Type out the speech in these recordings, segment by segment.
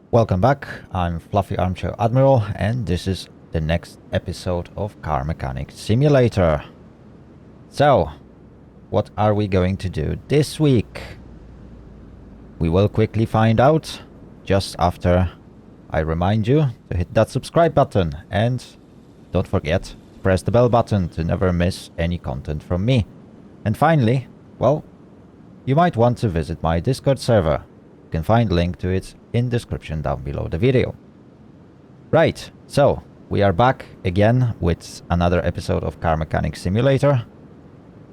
Welcome back, I'm Fluffy Armchair Admiral, and this is the next episode of Car Mechanic Simulator. So, what are we going to do this week? We will quickly find out, just after I remind you to hit that subscribe button, and don't forget to press the bell button to never miss any content from me. And finally, well, you might want to visit my Discord server. You can find a link to it in description down below the video. Right, so we are back again with another episode of Car Mechanic Simulator.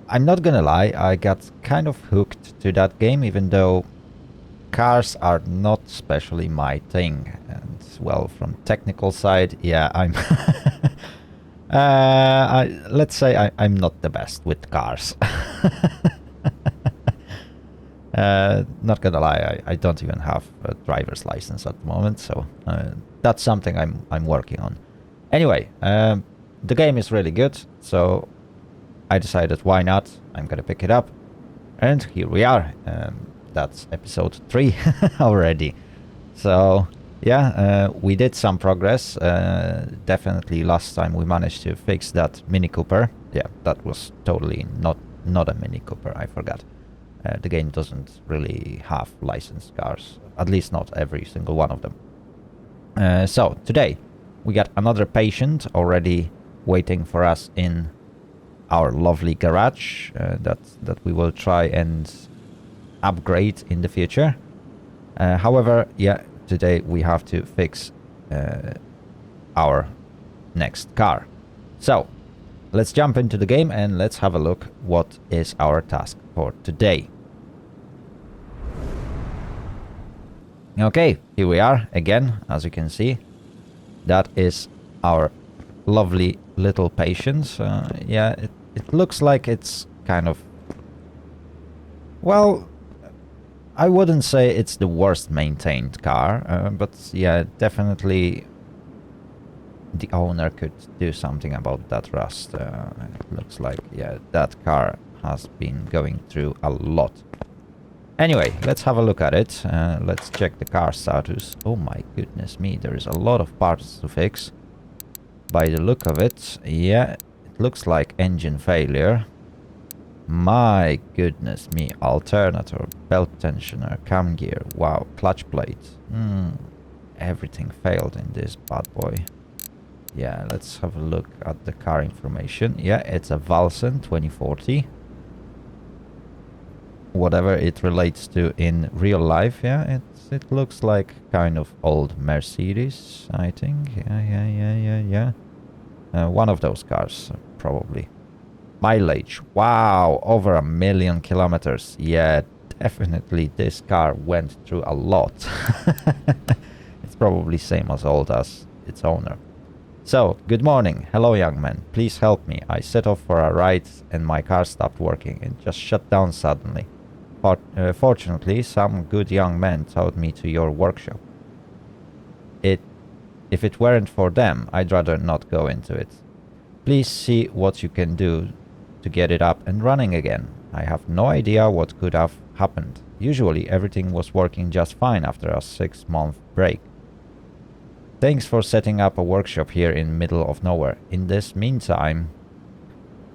I'm not gonna lie, I got kind of hooked to that game, even though cars are not especially my thing. And well, from technical side, yeah, I'm let's say I'm not the best with cars. Not gonna lie, I don't even have a driver's license at the moment, so that's something I'm working on. Anyway, the game is really good, so I decided why not? I'm gonna pick it up, and here we are. That's episode 3 already. So yeah, we did some progress. Definitely last time we managed to fix that Mini Cooper. Yeah, that was totally not a Mini Cooper, I forgot. The game doesn't really have licensed cars, at least not every single one of them. So today we got another patient already waiting for us in our lovely garage that we will try and upgrade in the future. However, yeah, today we have to fix our next car. So let's jump into the game and let's have a look what is our task for today. Okay, here we are again, as you can see. That is our lovely little patient. Yeah, it looks like it's kind of... Well, I wouldn't say it's the worst maintained car, but yeah, definitely the owner could do something about that rust. It looks like, yeah, that car has been going through a lot. Anyway, let's have a look at it. Let's check the car status. Oh my goodness me, there is a lot of parts to fix. By the look of it, yeah, it looks like engine failure. My goodness me, alternator, belt tensioner, cam gear, wow, clutch plate. Everything failed in this bad boy. Yeah, let's have a look at the car information. Yeah, it's a Valsen 2040. Whatever it relates to in real life, yeah, it looks like kind of old Mercedes, I think. Yeah. One of those cars, probably. Mileage, wow, over 1 million kilometers. Yeah, definitely this car went through a lot. It's probably same as old as its owner. So, good morning. Hello, young man. Please help me. I set off for a ride and my car stopped working and just shut down suddenly. Fortunately, some good young men towed me to your workshop. If it weren't for them, I'd rather not go into it. Please see what you can do to get it up and running again. I have no idea what could have happened. Usually everything was working just fine after a 6-month break. Thanks for setting up a workshop here in middle of nowhere. In this meantime...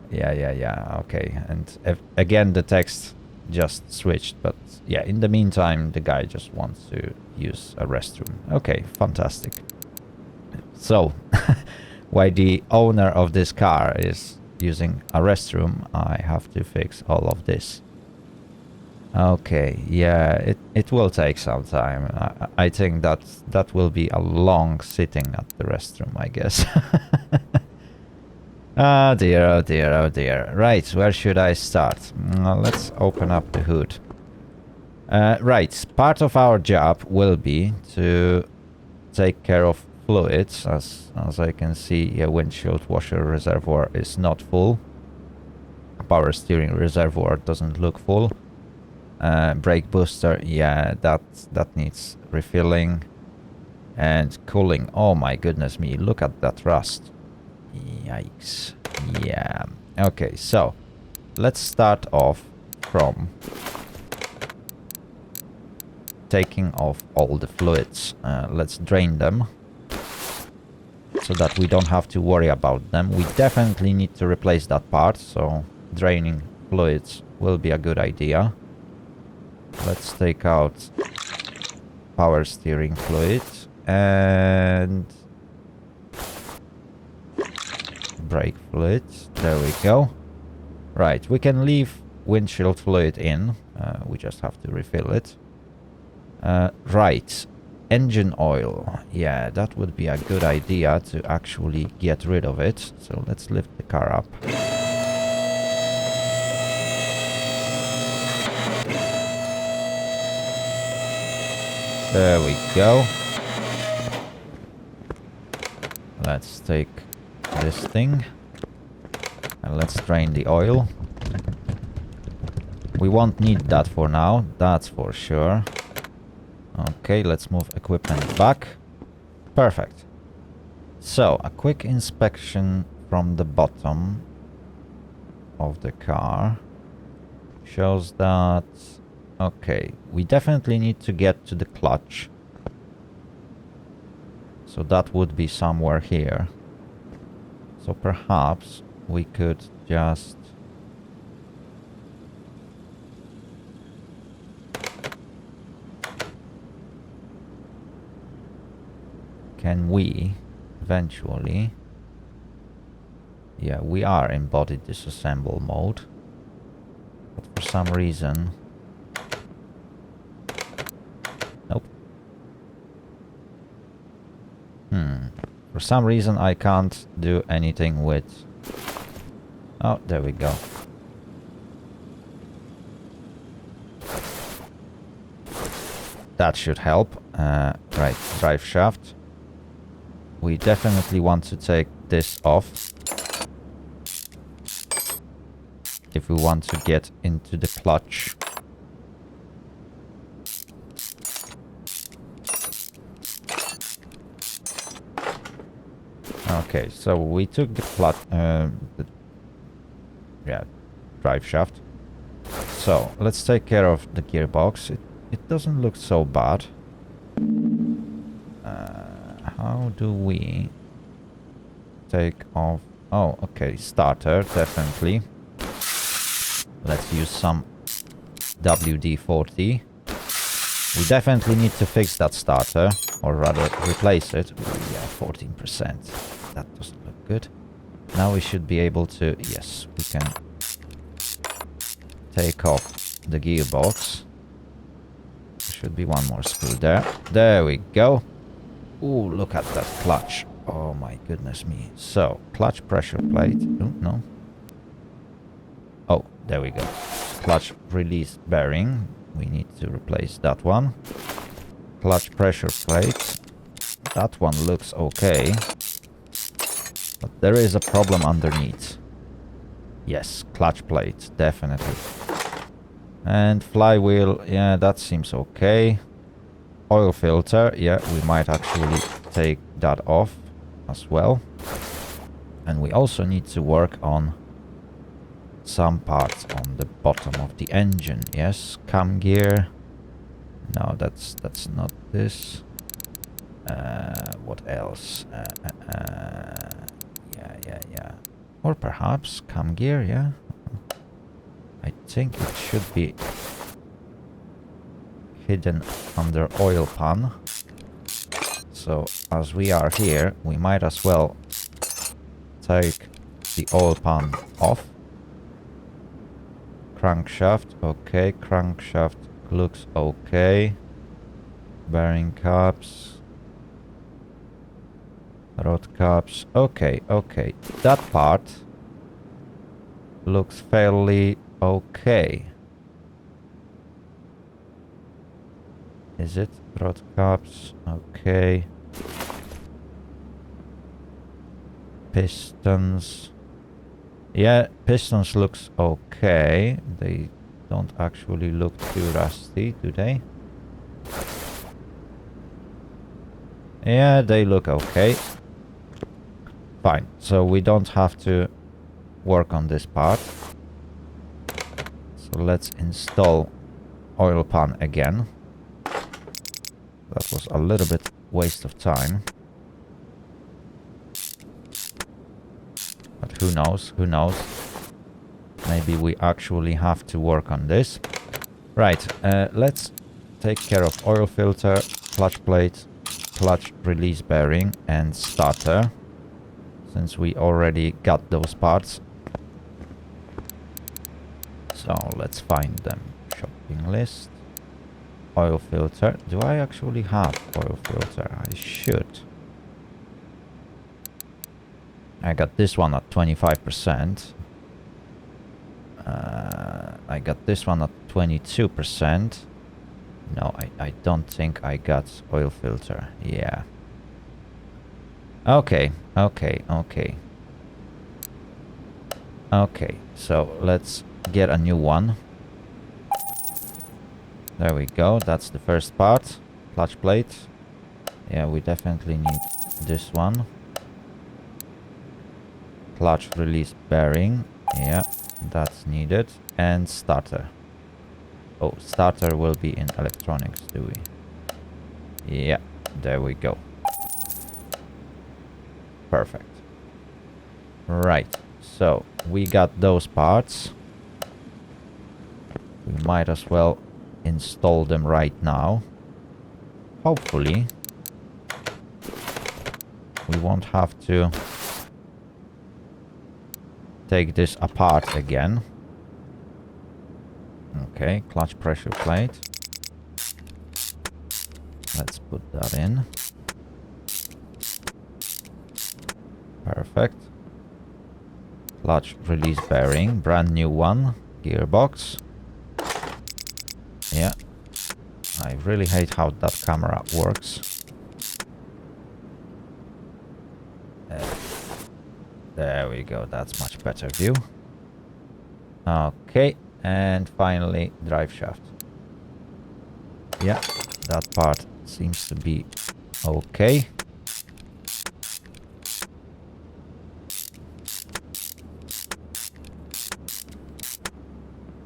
Yeah, okay. And again the text just switched, but yeah, in the meantime the guy just wants to use a restroom. Okay, fantastic. So, why the owner of this car is using a restroom, I have to fix all of this. Okay, yeah, it will take some time. I think that will be a long sitting at the restroom, I guess. Oh dear. Right, where should I start? Let's open up the hood. Right, part of our job will be to take care of fluids. As I can see, windshield washer reservoir is not full. Power steering reservoir doesn't look full. Brake booster, yeah, that needs refilling. And cooling, oh my goodness me, look at that rust. Yikes. Yeah. Okay, so let's start off from taking off all the fluids. Let's drain them so that we don't have to worry about them. We definitely need to replace that part, so draining fluids will be a good idea. Let's take out power steering fluid and brake fluid. There we go. Right, we can leave windshield fluid in. We just have to refill it. Right, engine oil. Yeah, that would be a good idea to actually get rid of it. So let's lift the car up. There we go. Let's take this thing and let's drain the oil. We won't need that for now, that's for sure. Okay, let's move equipment back. Perfect. So, a quick inspection from the bottom of the car shows that... Okay, we definitely need to get to the clutch. So that would be somewhere here. So perhaps we could just... Can we eventually... Yeah, we are in body disassemble mode. But for some reason... Nope. For some reason I can't do anything with... Oh, there we go. That should help. Right, drive shaft. We definitely want to take this off if we want to get into the clutch. Okay, so we took the clutch, drive shaft. So let's take care of the gearbox. It doesn't look so bad. How do we take off? Oh, okay, starter, definitely. Let's use some WD-40. We definitely need to fix that starter, or rather replace it. Ooh, yeah, 14%. That doesn't look good. Now we should be able to... Yes, we can take off the gearbox. There should be one more screw there. There we go. Ooh, look at that clutch. Oh my goodness me. So, clutch pressure plate. Oh, no. Oh, there we go. Clutch release bearing. We need to replace that one. Clutch pressure plate. That one looks okay. But there is a problem underneath. Yes, clutch plate, definitely. And flywheel, yeah, that seems okay. Oil filter, yeah, we might actually take that off as well. And we also need to work on some parts on the bottom of the engine. Yes, cam gear. No, that's not this. What else? Yeah. Or perhaps cam gear, yeah. I think it should be hidden under oil pan. So as we are here, we might as well take the oil pan off. Crankshaft, okay, crankshaft looks okay. Bearing caps. Rod caps, okay. That part looks fairly okay. Is it? Rod caps, okay. Pistons. Yeah, pistons looks okay. They don't actually look too rusty, do they? Yeah, they look okay. Fine, so we don't have to work on this part. So let's install oil pan again. That was a little bit waste of time. But who knows? Who knows? Maybe we actually have to work on this. Right, let's take care of oil filter, clutch plate, clutch release bearing, and starter. Since we already got those parts. So let's find them. Shopping list. Oil filter. Do I actually have oil filter? I should. I got this one at 25%. I got this one at 22%. No, I don't think I got oil filter. Yeah. Okay, okay, okay. Okay, so let's get a new one. There we go, that's the first part. Clutch plate. Yeah, we definitely need this one. Clutch release bearing. Yeah, that's needed. And starter. Oh, starter will be in electronics, do we? Yeah, there we go. Perfect. Right, so we got those parts. We might as well install them right now. Hopefully we won't have to take this apart again. Okay, clutch pressure plate. Let's put that in. Perfect. Clutch release bearing, brand new one. Gearbox. Yeah. I really hate how that camera works. There we go, that's much better view. Okay, and finally drive shaft. Yeah, that part seems to be okay.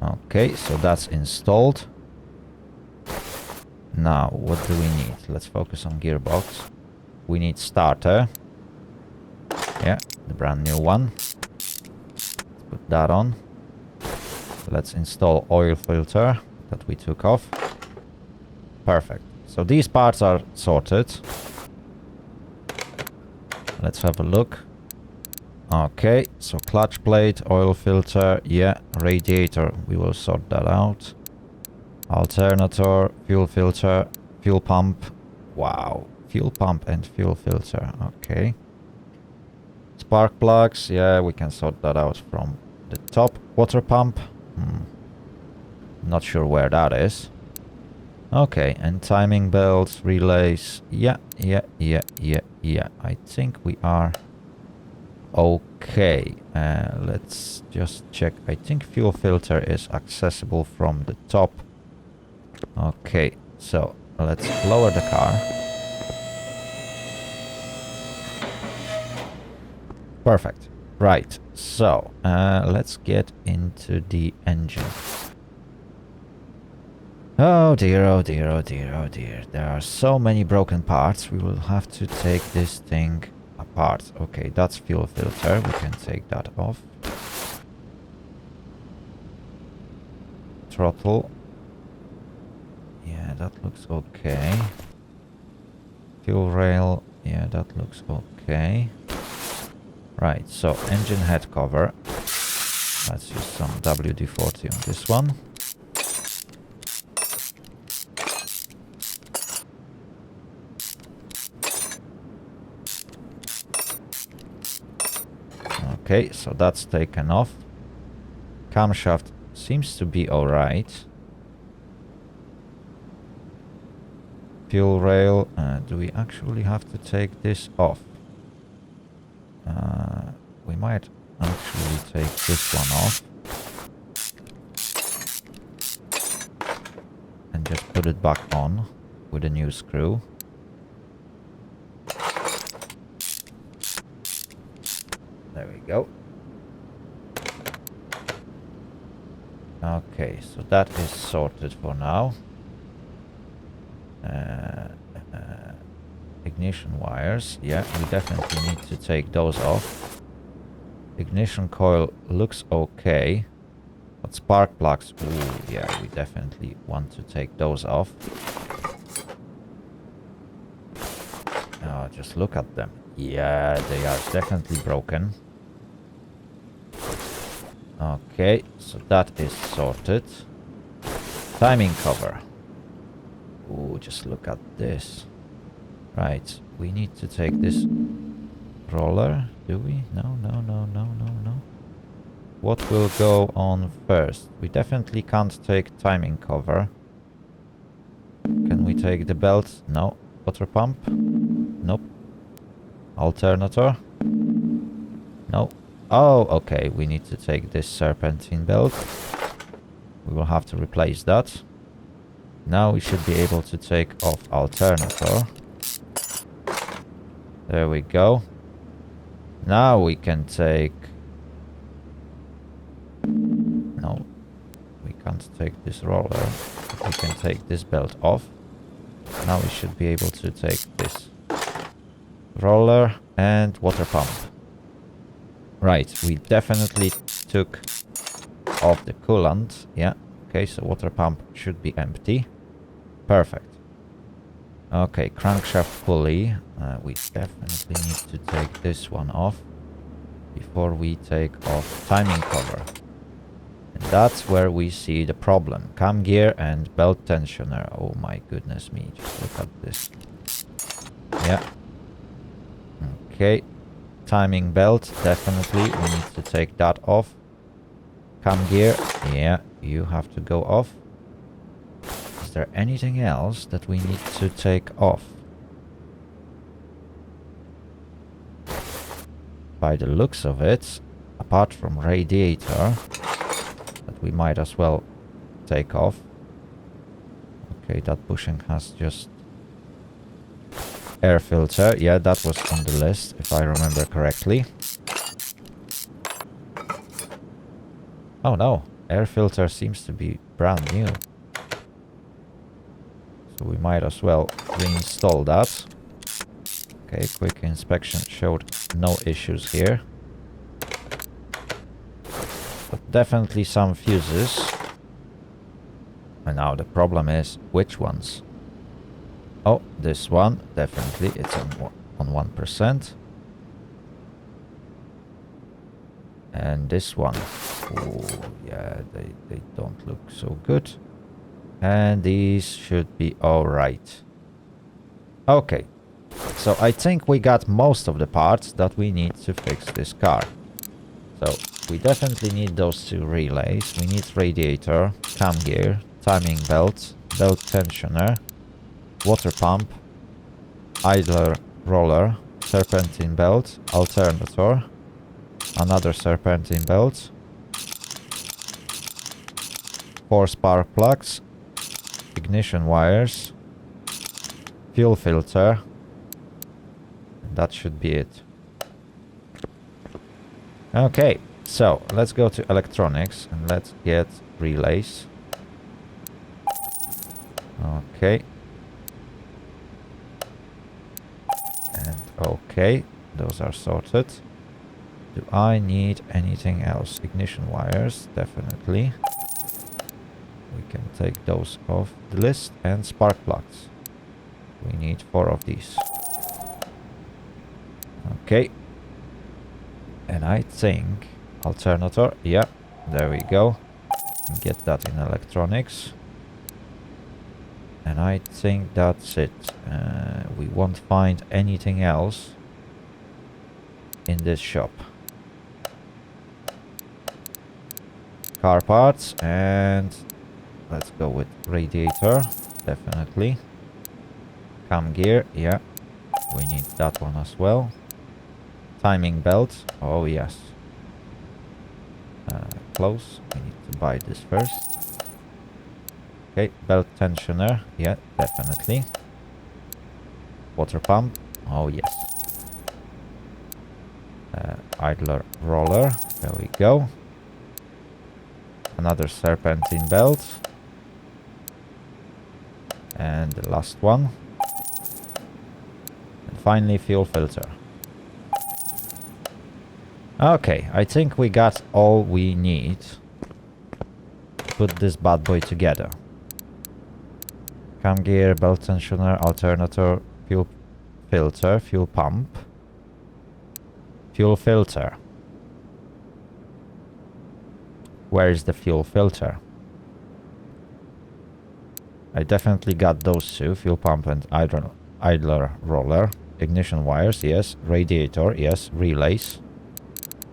Okay, so that's installed. Now, what do we need? Let's focus on gearbox. We need starter. Yeah, the brand new one. Let's put that on. Let's install oil filter that we took off. Perfect. So these parts are sorted. Let's have a look. Okay, so clutch plate, oil filter, yeah, radiator, we will sort that out. Alternator, fuel filter, fuel pump. Wow, fuel pump and fuel filter, okay. Spark plugs, yeah, we can sort that out from the top. Water pump, not sure where that is. Okay, and timing belts, relays, yeah. I think we are okay. Let's just check. I think fuel filter is accessible from the top. Okay, so let's lower the car. Perfect. Right, so let's get into the engine. Oh dear, oh dear, oh dear, oh dear. There are so many broken parts. We will have to take this thing apart. Okay, that's fuel filter. We can take that off. Throttle. Yeah, that looks okay. Fuel rail. Yeah, that looks okay. Right, so engine head cover. Let's use some WD-40 on this one. Okay, so that's taken off. Camshaft seems to be alright. Fuel rail. Do we actually have to take this off? We might actually take this one off. And just put it back on with a new screw. There we go. Okay, so that is sorted for now. ignition wires. Yeah, we definitely need to take those off. Ignition coil looks okay. But spark plugs, ooh, yeah, we definitely want to take those off. Oh, just look at them. Yeah, they are definitely broken. Okay, so that is sorted. Timing cover. Ooh, just look at this. Right, we need to take this roller, do we? No. What will go on first? We definitely can't take timing cover. Can we take the belt? No. Water pump? Nope. Alternator? No. Oh, okay, we need to take this serpentine belt. We will have to replace that. Now we should be able to take off alternator. There we go. Now we can take... No, we can't take this roller. But we can take this belt off. Now we should be able to take this roller and water pump. Right, we definitely took off the coolant. Yeah, okay, so water pump should be empty. Perfect. Okay, crankshaft pulley. We definitely need to take this one off before we take off timing cover. And that's where we see the problem. Cam gear and belt tensioner. Oh my goodness me, just look at this. Yeah. Okay. Timing belt, definitely. We need to take that off. Cam gear, yeah, you have to go off. Is there anything else that we need to take off? By the looks of it, apart from radiator, that we might as well take off. Okay, that bushing has just... Air filter, yeah, that was on the list, if I remember correctly. Oh no, air filter seems to be brand new. So we might as well reinstall that. Okay, quick inspection showed no issues here. But definitely some fuses. And now the problem is, which ones? Oh, this one, definitely, it's on 1%. And this one, oh yeah, they don't look so good. And these should be alright. Okay, so I think we got most of the parts that we need to fix this car. So we definitely need those two relays. We need radiator, cam gear, timing belt, belt tensioner, water pump, idler roller, serpentine belt, alternator, another serpentine belt, 4 spark plugs, ignition wires, fuel filter. That should be it. Okay, so let's go to electronics and let's get relays. Okay. And okay, those are sorted. Do I need anything else? Ignition wires, definitely. We can take those off the list. And spark plugs. We need 4 of these. Okay. And I think alternator, yeah, there we go. Get that in electronics. And I think that's it. We won't find anything else in this shop. Car parts, and let's go with radiator, definitely. Cam gear, yeah, we need that one as well. Timing belt, oh yes. Close, we need to buy this first. Okay, belt tensioner, yeah, definitely. Water pump, oh yes. Idler roller, there we go. Another serpentine belt. And the last one. And finally fuel filter. Okay, I think we got all we need to put this bad boy together. Cam gear, belt tensioner, alternator, fuel filter, fuel pump, fuel filter. Where is the fuel filter? I definitely got those two, fuel pump and idler roller. Ignition wires, yes. Radiator, yes. Relays,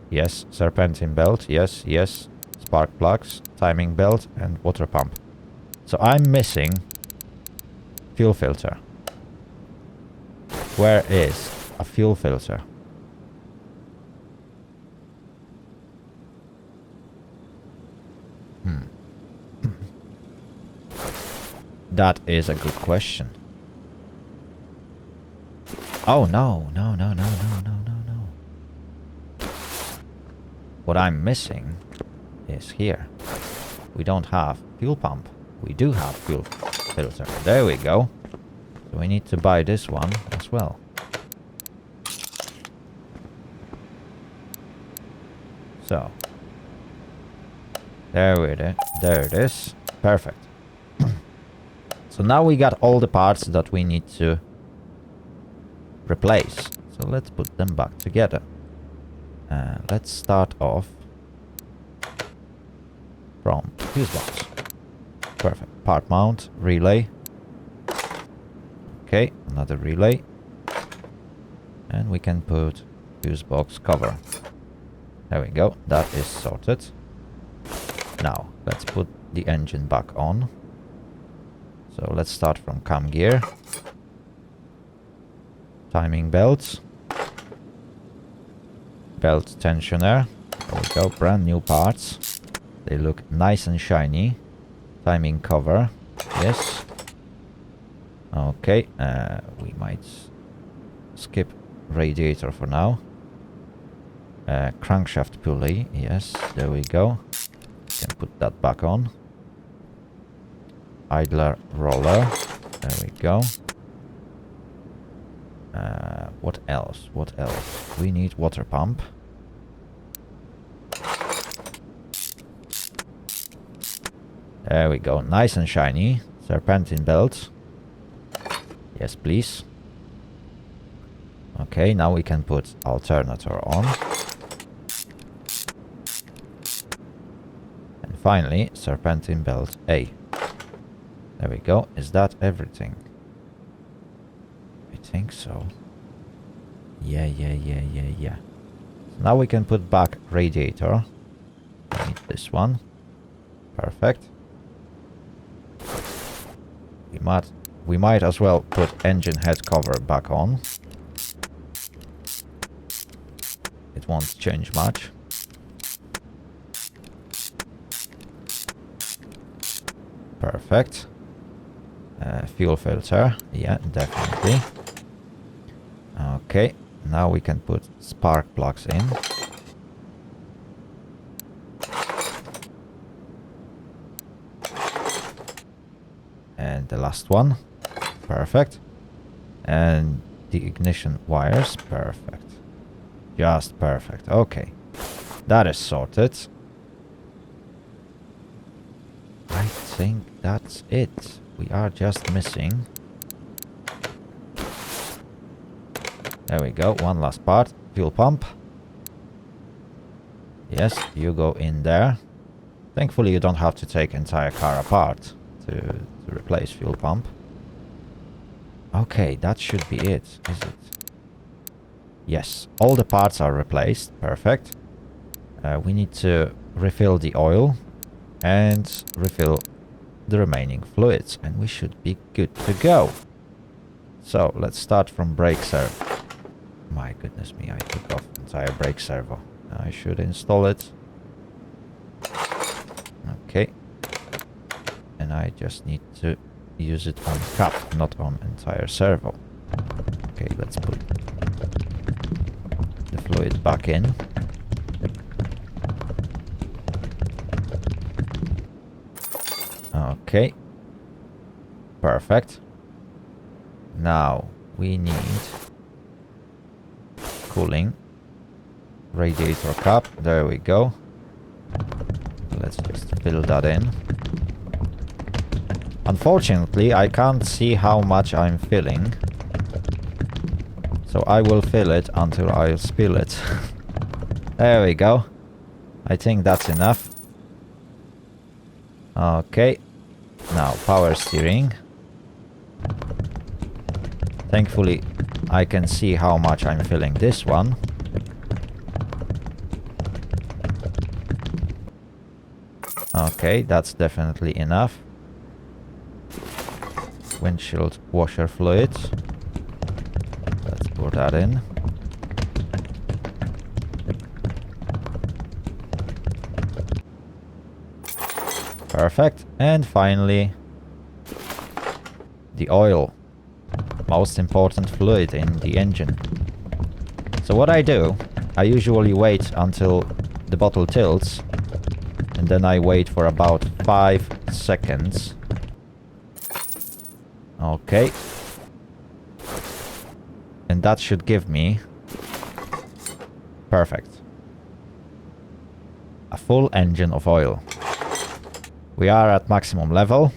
yes. Serpentine belt, yes, yes. Spark plugs, timing belt, and water pump. So I'm missing fuel filter. Where is a fuel filter? That is a good question. Oh no, no, no, no, no, no, no, no. What I'm missing is here. We don't have fuel pump. We do have fuel filter. There we go. So we need to buy this one as well. So there it is. Perfect. So now we got all the parts that we need to replace. So let's put them back together. Let's start off from fuse box. Perfect. Part mount, relay. Okay, another relay. And we can put fuse box cover. There we go. That is sorted. Now, let's put the engine back on. So let's start from cam gear. Timing belts. Belt tensioner. There we go. Brand new parts. They look nice and shiny. Timing cover. Yes. Okay. We might skip radiator for now. Crankshaft pulley. Yes. There we go. Can put that back on. Idler roller. There we go. What else? What else? We need water pump. There we go. Nice and shiny. Serpentine belt. Yes, please. Okay, now we can put alternator on. And finally, serpentine belt A. There we go. Is that everything? I think so. Yeah. So now we can put back radiator. We need this one. Perfect. We might as well put engine head cover back on. It won't change much. Perfect. Fuel filter. Yeah, definitely. Okay, now we can put spark plugs in. And the last one. Perfect. And the ignition wires. Perfect. Just perfect. Okay. That is sorted. I think that's it. We are just missing. There we go. One last part. Fuel pump. Yes, you go in there. Thankfully, you don't have to take entire car apart to replace fuel pump. Okay, that should be it, is it? Yes, all the parts are replaced. Perfect. We need to refill the oil and refill the remaining fluids, and we should be good to go. So let's start from brake servo. My goodness me, I took off entire brake servo. I should install it. Okay. And I just need to use it on cap, not on entire servo. Okay, let's put the fluid back in. Okay. Perfect. Now we need cooling. Radiator cap, there we go. Let's just fill that in. Unfortunately, I can't see how much I'm filling. So I will fill it until I spill it. There we go. I think that's enough. Okay. Now, power steering. Thankfully, I can see how much I'm filling this one. Okay, that's definitely enough. Windshield washer fluid. Let's pour that in. Perfect. And finally, the oil. Most important fluid in the engine. So what I do, I usually wait until the bottle tilts, and then I wait for about 5 seconds. Okay. And that should give me... Perfect. A full engine of oil. We are at maximum level.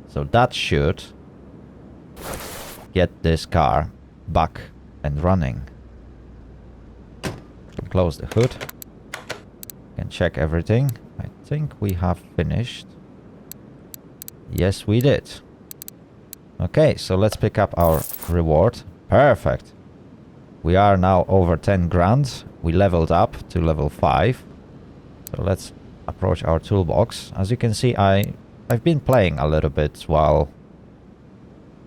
So that should get this car back and running. Close the hood. Can check everything. I think we have finished. Yes, we did. Okay, so let's pick up our reward. Perfect. We are now over 10 grand. We leveled up to level 5. So let's approach our toolbox. As you can see, I've been playing a little bit while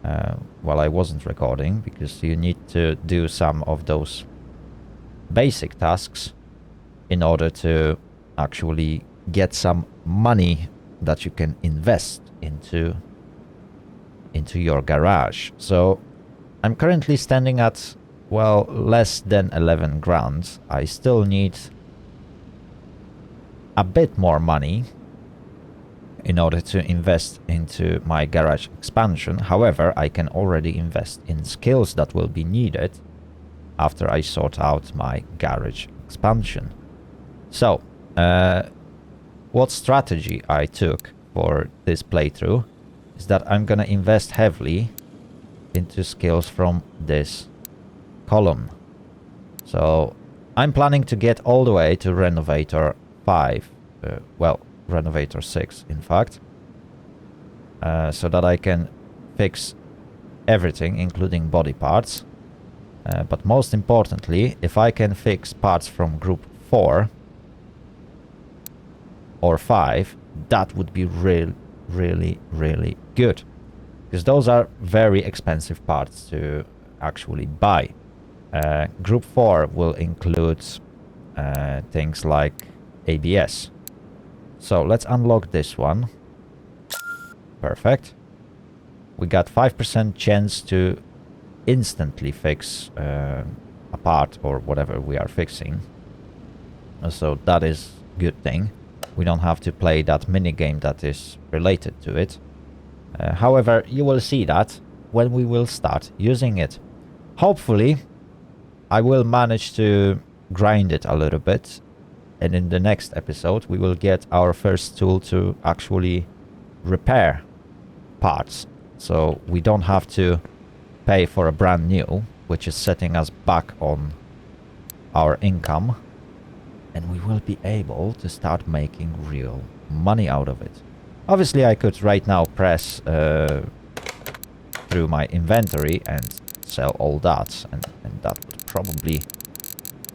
I wasn't recording, because you need to do some of those basic tasks in order to actually get some money that you can invest into your garage. So I'm currently standing at, well, less than 11 grand. I still need a bit more money in order to invest into my garage expansion. However, I can already invest in skills that will be needed after I sort out my garage expansion. So, what strategy I took for this playthrough is that I'm gonna invest heavily into skills from this column. So, I'm planning to get all the way to Renovator 5, well, Renovator 6 in fact, so that I can fix everything, including body parts. But most importantly, if I can fix parts from group 4 or 5, that would be really good, because those are very expensive parts to actually buy. Group 4 will include things like ABS. So let's unlock this one. Perfect. We got 5% chance to instantly fix a part or whatever we are fixing. So that is a good thing. We don't have to play that mini game that is related to it. However, you will see that when we will start using it. Hopefully, I will manage to grind it a little bit. And in the next episode, we will get our first tool to actually repair parts. So we don't have to pay for a brand new, which is setting us back on our income. And we will be able to start making real money out of it. Obviously, I could right now press through my inventory and sell all that. And that would probably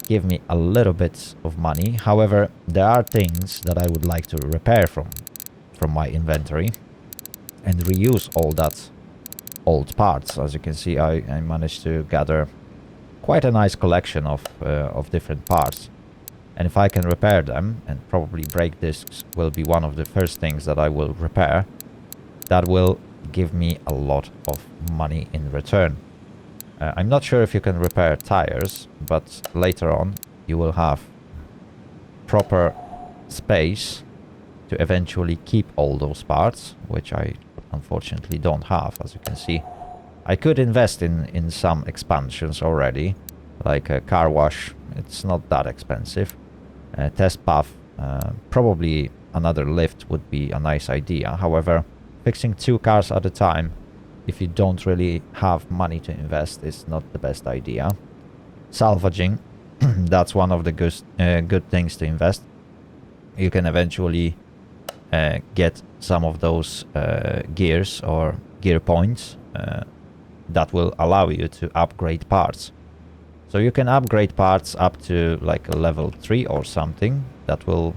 give me a little bit of money. However, there are things that I would like to repair from my inventory and reuse all that old parts. As you can see, I managed to gather quite a nice collection of different parts. And if I can repair them, and probably brake discs will be one of the first things that I will repair, that will give me a lot of money in return. I'm not sure if you can repair tires, but later on you will have proper space to eventually keep all those parts, which I unfortunately don't have. As you can see, I could invest in some expansions already, like a car wash. It's not that expensive. Test path, probably another lift would be a nice idea. However, fixing 2 cars at a time, if you don't really have money to invest, is not the best idea. Salvaging, that's one of the good things to invest. You can eventually get some of those gears or gear points that will allow you to upgrade parts. So you can upgrade parts up to like a level 3 or something that will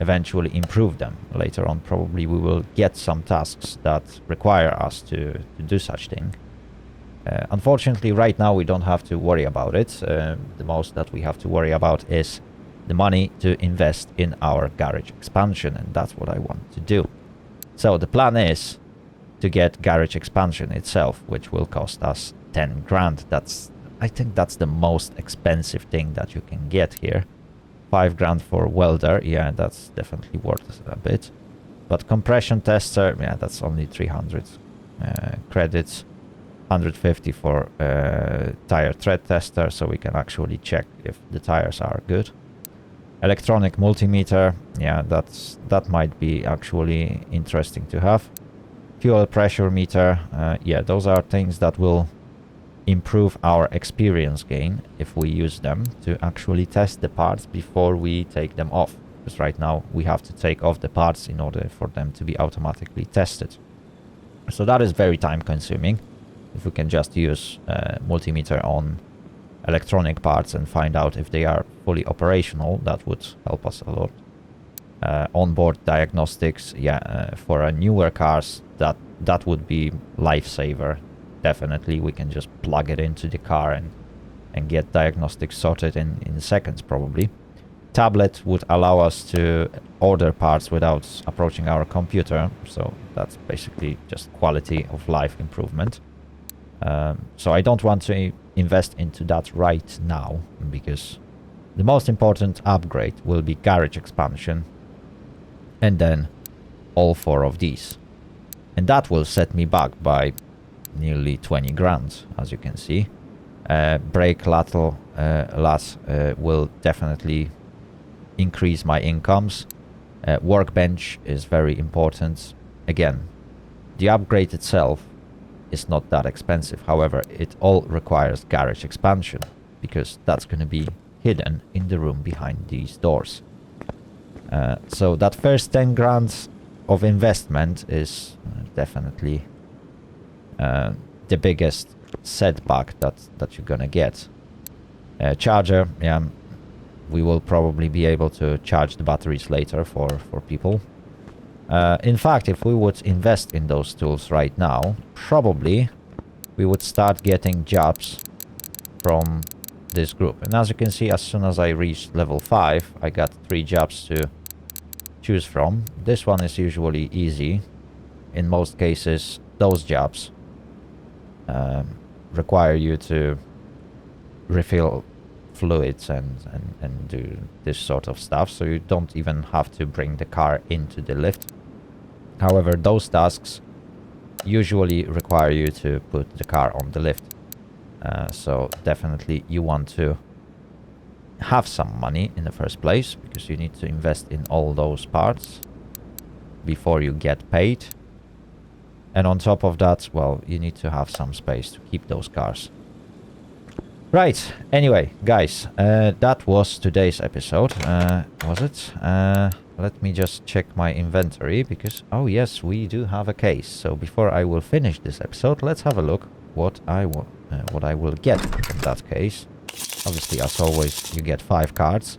eventually improve them. Later on probably we will get some tasks that require us to do such thing. Unfortunately right now we don't have to worry about it. The most that we have to worry about is the money to invest in our garage expansion, and that's what I want to do. So the plan is to get garage expansion itself, which will cost us 10 grand. I think that's the most expensive thing that you can get here. 5 grand for welder, yeah, that's definitely worth a bit. But compression tester, yeah, that's only 300 credits. 150 for tire tread tester, so we can actually check if the tires are good. Electronic multimeter, yeah, that might be actually interesting to have. Fuel pressure meter, yeah, those are things that will improve our experience gain if we use them to actually test the parts before we take them off. Because right now we have to take off the parts in order for them to be automatically tested. So that is very time consuming. If we can just use multimeter on electronic parts and find out if they are fully operational, that would help us a lot. Onboard diagnostics, yeah, for newer cars, that would be lifesaver. Definitely, we can just plug it into the car and get diagnostics sorted in seconds probably. Tablet would allow us to order parts without approaching our computer, so that's basically just quality of life improvement. So I don't want to invest into that right now, because the most important upgrade will be garage expansion, and then all 4 of these. And that will set me back by nearly 20 grand, as you can see. Brake lath will definitely increase my incomes. Workbench is very important. Again, the upgrade itself is not that expensive. However, it all requires garage expansion, because that's going to be hidden in the room behind these doors. So that first 10 grand of investment is definitely the biggest setback that you're gonna get. Charger, yeah, we will probably be able to charge the batteries later for people. In fact, if we would invest in those tools right now, probably we would start getting jobs from this group. And as you can see, as soon as I reached level 5, I got 3 jobs to choose from. This one is usually easy. In most cases, those jobs require you to refill fluids and do this sort of stuff, so you don't even have to bring the car into the lift. However, those tasks usually require you to put the car on the lift. So definitely you want to have some money in the first place, because you need to invest in all those parts before you get paid. And on top of that, well, you need to have some space to keep those cars. Right, anyway, guys, that was today's episode. Was it? Let me just check my inventory, because, oh yes, we do have a case. So before I will finish this episode, let's have a look what I will get from that case. Obviously, as always, you get 5 cards,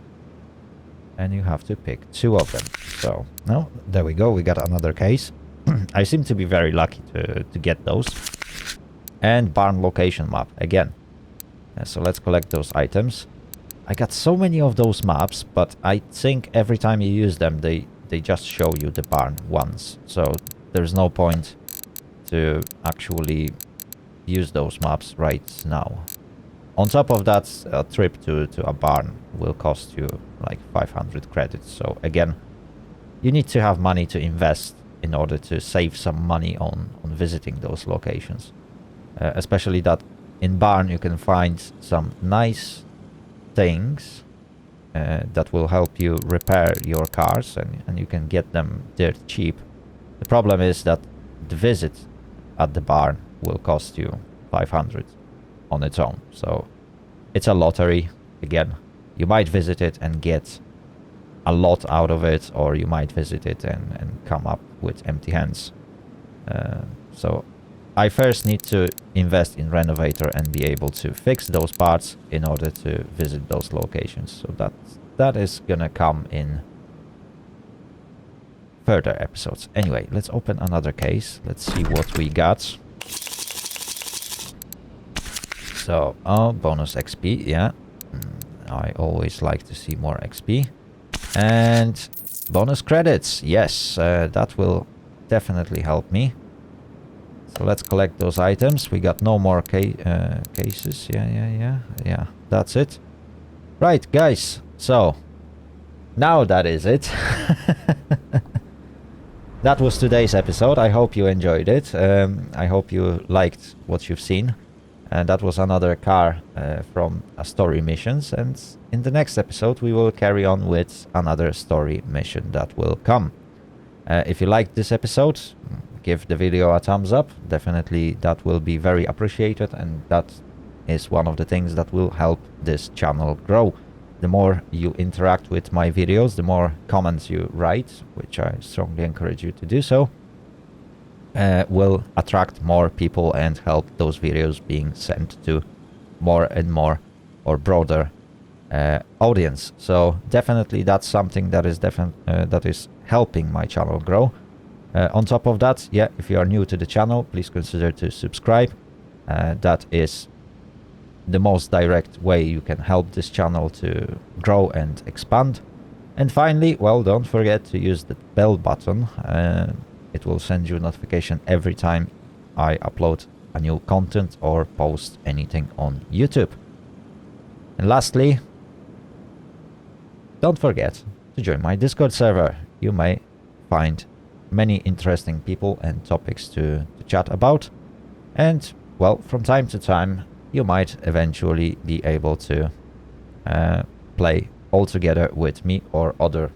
and you have to pick 2 of them. So, no, there we go, we got another case. I seem to be very lucky to get those. And barn location map, again. So let's collect those items. I got so many of those maps, but I think every time you use them, they just show you the barn once. So there's no point to actually use those maps right now. On top of that, a trip to a barn will cost you like 500 credits. So again, you need to have money to invest in order to save some money on visiting those locations. especially that in barn you can find some nice things that will help you repair your cars, and you can get them dirt cheap. The problem is that the visit at the barn will cost you 500 on its own, so it's a lottery. Again, you might visit it and get a lot out of it, or you might visit it and come up with empty hands. So I first need to invest in Renovator and be able to fix those parts in order to visit those locations. So that is gonna come in further episodes. Anyway, let's open another case. Let's see what we got. So, oh, bonus XP, yeah. I always like to see more XP. And bonus credits, yes, that will definitely help me. So let's collect those items. We got no more cases. Yeah, that's it. Right, guys, so now that is it. That was today's episode. I hope you enjoyed it. I hope you liked what you've seen. And that was another car from a story missions. And in the next episode, we will carry on with another story mission that will come. If you liked this episode, give the video a thumbs up. Definitely that will be very appreciated, and that is one of the things that will help this channel grow. The more you interact with my videos, the more comments you write, which I strongly encourage you to do so, will attract more people and help those videos being sent to more and more or broader audience. So definitely that's something that is helping my channel grow. On top of that, yeah, if you are new to the channel, please consider to subscribe. That is the most direct way you can help this channel to grow and expand. And finally, well, don't forget to use the bell button. It will send you a notification every time I upload a new content or post anything on YouTube. And lastly, don't forget to join my Discord server. You may find many interesting people and topics to chat about. And, well, from time to time, you might eventually be able to play all together with me or other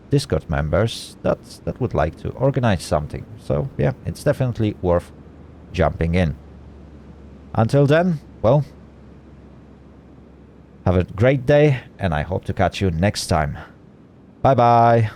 Discord members that would like to organize something. So yeah, it's definitely worth jumping in. Until then, well, have a great day, and I hope to catch you next time. Bye bye.